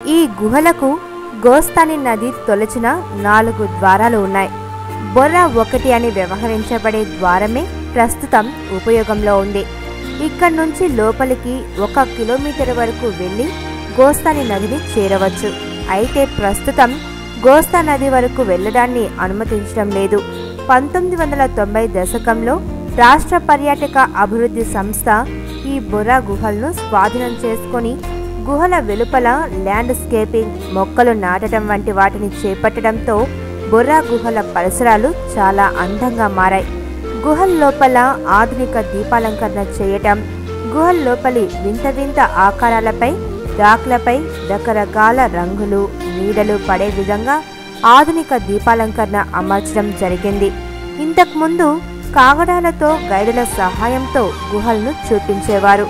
ఈ గుహలకు గోస్తాని నది తొలచిన 4 ద్వారాలు ఉన్నాయి. బొర్రా 1 అని వ్యవహరించబడే ద్వారమే ప్రస్తుతం ఉపయోగంలో ఉంది. ఇక్కడి నుంచి లోపలికి 1 కిలోమీటర్ వరకు వెళ్ళి గోస్తాని నదిని చేరవచ్చు. అయితే ప్రస్తుతం గోస్తా నది వరకు వెళ్ళడాన్ని అనుమతించడం లేదు. 1990 దశకంలో రాష్ట్ర పర్యాటక అభివృద్ధి సంస్థ ఈ బొర్రా గుహలను స్వాధీనం చేసుకొని గుహల వెలుపల ల్యాండ్స్కేపింగ్, మొక్కలు నాటడం వంటి వాటిని చేపట్టడంతో బొర్రా గుహల పరిసరాలు చాలా అందంగా మారాయి. గుహల లోపల ఆధునిక దీపాలంకరణ చేయటం, గుహల లోపలి వింత వింత ఆకారాలపై, రాక్లపై రకరకాల రంగులు, నీడలు పడే విధంగా ఆధునిక దీపాలంకరణ అమర్చడం జరిగింది. ఇంతకుముందు కాగడాలతో గైడుల సహాయంతో గుహలను చూపించేవారు.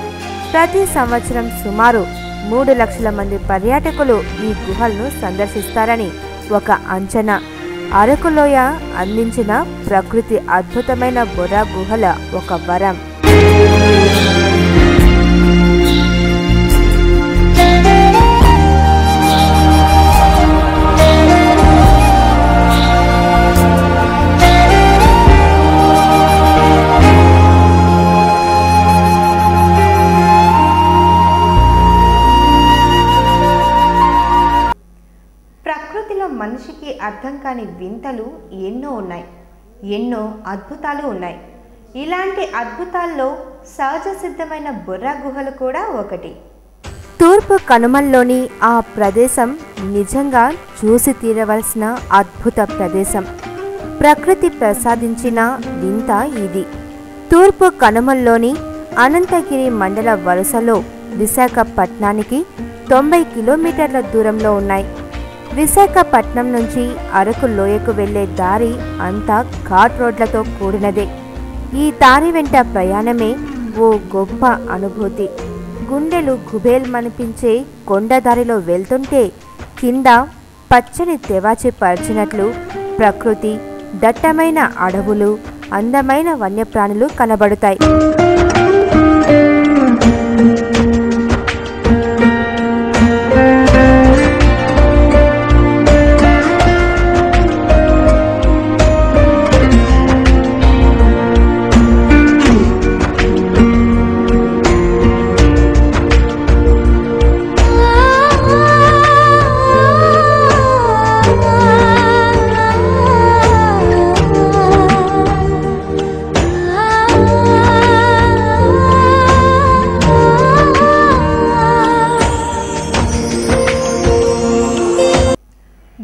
ప్రతి సంవత్సరం సుమారు 3 లక్షల మంది పర్యాటకులు ఈ గుహలను సందర్శిస్తారని ఒక అంచనా. అరకులోయ అందించిన ప్రకృతి అద్భుతమైన బొర్రా గుహల ఒక వరం. ప్రకృతిలో మనిషికి అర్థం కాని వింతలు ఎన్నో ఉన్నాయి, ఎన్నో అద్భుతాలు ఉన్నాయి. ఇలాంటి అద్భుతాల్లో సహజ సిద్ధమైన బొర్రా గుహలు కూడా ఒకటి. తూర్పు కనుమల్లోని ఆ ప్రదేశం నిజంగా చూసి తీరవలసిన అద్భుత ప్రదేశం. ప్రకృతి ప్రసాదించిన వింత ఇది. తూర్పు కనుమల్లోని అనంతగిరి మండల వరుసలో విశాఖపట్నానికి 90 కిలోమీటర్ల దూరంలో ఉన్నాయి. విశాఖపట్నం నుంచి అరకు లోయకు వెళ్లే దారి అంతా ఘాట్ రోడ్లతో కూడినదే. ఈ దారి వెంట ప్రయాణమే ఓ గొప్ప అనుభూతి. గుండెలు గుబేల్మనిపించే కొండదారిలో వెళ్తుంటే కింద పచ్చని తెవాచి పరిచినట్లు ప్రకృతి, దట్టమైన అడవులు, అందమైన వన్యప్రాణులు కనబడతాయి.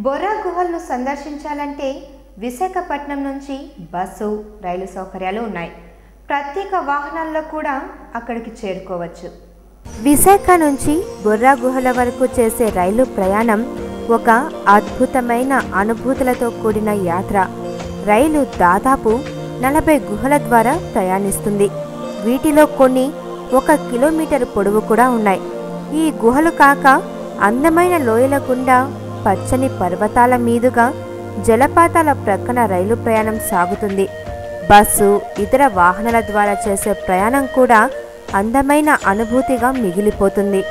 బొర్రా గుహలను సందర్శించాలంటే విశాఖపట్నం నుంచి బస్సు, రైలు సౌకర్యాలు ఉన్నాయి. ప్రత్యేక వాహనాల్లో కూడా అక్కడికి చేరుకోవచ్చు. విశాఖ నుంచి బొర్రా గుహల వరకు చేసే రైలు ప్రయాణం ఒక అద్భుతమైన అనుభూతులతో కూడిన యాత్ర. రైలు దాదాపు 40 గుహల ద్వారా ప్రయాణిస్తుంది. వీటిలో కొన్ని 1 కిలోమీటర్ పొడవు కూడా ఉన్నాయి. ఈ గుహలు కాక అందమైన లోయల గుండా, పచ్చని పర్వతాల మీదుగా జలపాతాల ప్రక్కన రైలు ప్రయాణం సాగుతుంది. బస్సు, ఇతర వాహనాల ద్వారా చేసే ప్రయాణం కూడా అందమైన అనుభూతిగా మిగిలిపోతుంది.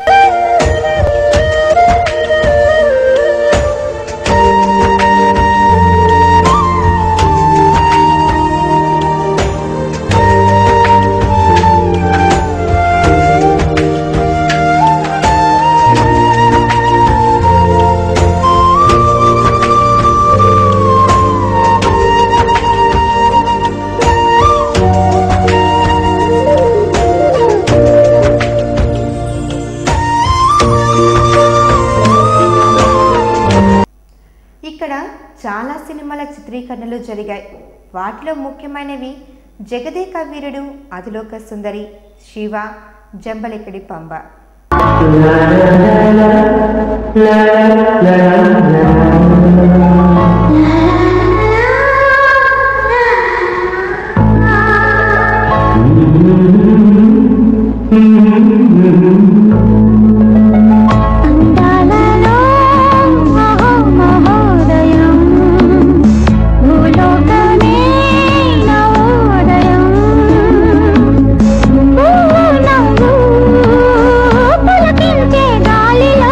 ఇక్కడ చాలా సినిమాల చిత్రీకరణలు జరిగాయి. వాటిలో ముఖ్యమైనవి జగదేక వీరుడు, అతిలోక సుందరి, శివ, జంబలకిడి పంబ. గాలిలో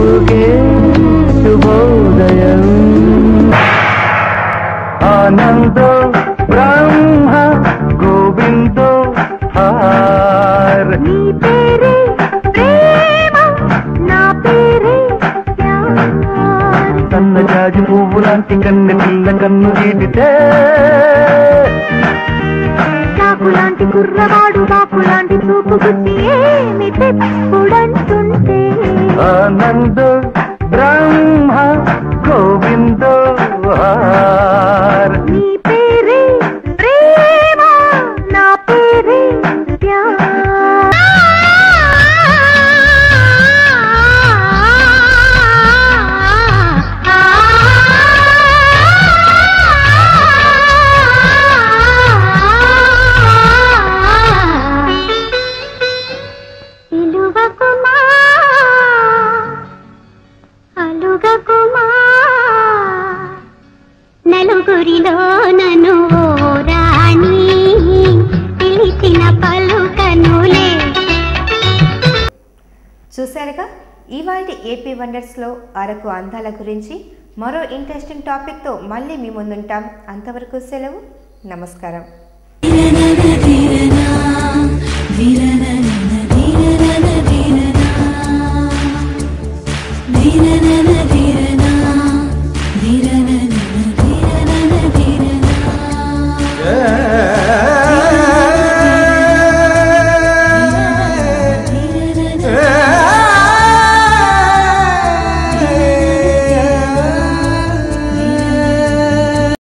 వెలుగే శుభోదయం ఆనందో బ్రహ్మ గోవిందో హార్ నీ పేరే ప్రేమ నా పేరే ప్యార్ సన్నజాజి పువ్వు లాంటి కన్నె పిల్ల కన్ను గీటితే చాకులాంటి కుర్రవాడు బాకులాంటి చూపు గుచ్చి ఏమి తెప్పుడంటుంటే ఆనందో బ్రహ్మ గోవిందో హార్ నీ పేరే ప్రేమ నా పేరే ప్యార్ పిలువకుమా అలుగకుమా నలుగురిలో నన్ను ఓ రాణి పిలిచిన పలుకనులే. చూశారుగా ఇవాల్టి ఏపీ వండర్స్లో అరకు అందాల గురించి. మరో ఇంట్రెస్టింగ్ టాపిక్తో మళ్ళీ మీ ముందుంటాం. అంతవరకు సెలవు. నమస్కారం. ధీరన